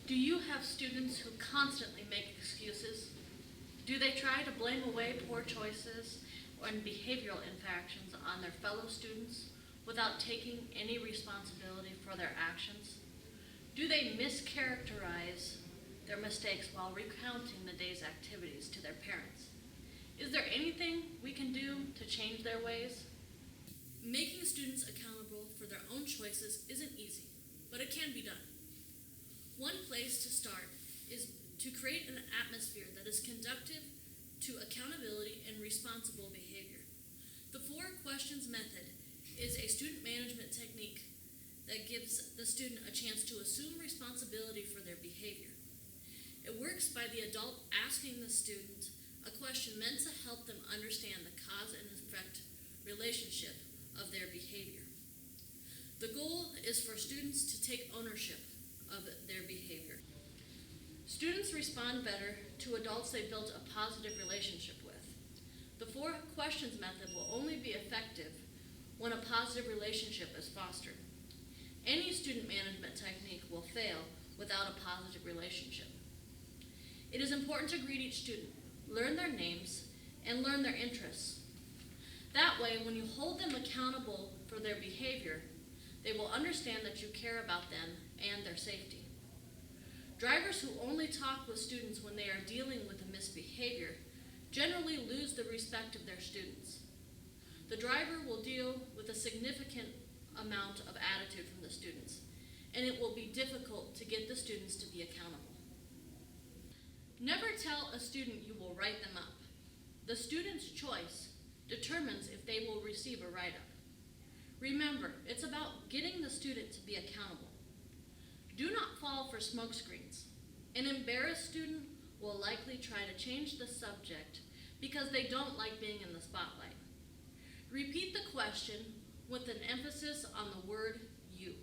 Do you have students who constantly make excuses? Do they try to blame away poor choices and behavioral infractions on their fellow students without taking any responsibility for their actions? Do they mischaracterize their mistakes while recounting the day's activities to their parents? Is there anything we can do to change their ways? Making students accountable for their own choices isn't easy, but it can be done. One place to start is to create an atmosphere that is conducive to accountability and responsible behavior. The 4 questions method is a student management technique that gives the student a chance to assume responsibility for their behavior. It works by the adult asking the student a question meant to help them understand the cause and effect relationship of their behavior. The goal is for students to take ownership of their behavior. Students respond better to adults they built a positive relationship with. The 4 questions method will only be effective when a positive relationship is fostered. Any student management technique will fail without a positive relationship. It is important to greet each student, learn their names, and learn their interests. That way, when you hold them accountable for their behavior, they will understand that you care about them and their safety. Drivers who only talk with students when they are dealing with a misbehavior generally lose the respect of their students. The driver will deal with a significant amount of attitude from the students, and it will be difficult to get the students to be accountable. Never tell a student you will write them up. The student's choice determines if they will receive a write-up. Remember, it's about getting the student to be accountable. Do not fall for smokescreens. An embarrassed student will likely try to change the subject because they don't like being in the spotlight. Repeat the question with an emphasis on the word you.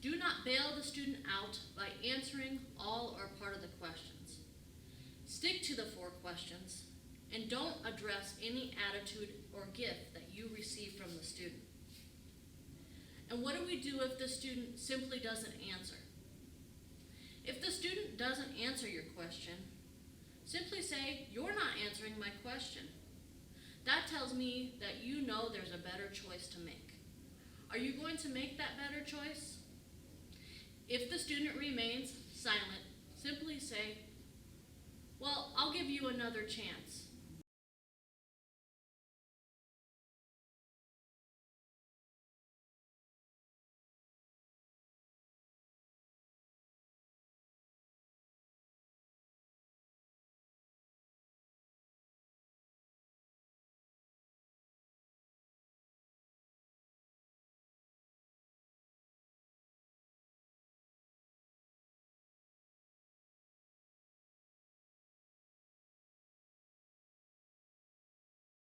Do not bail the student out by answering all or part of the questions. Stick to the 4 questions and don't address any attitude or gift that you receive from the student. And what do we do if the student simply doesn't answer? If the student doesn't answer your question, simply say, "You're not answering my question." That tells me that you know there's a better choice to make. Are you going to make that better choice? If the student remains silent, simply say, "Well, I'll give you another chance."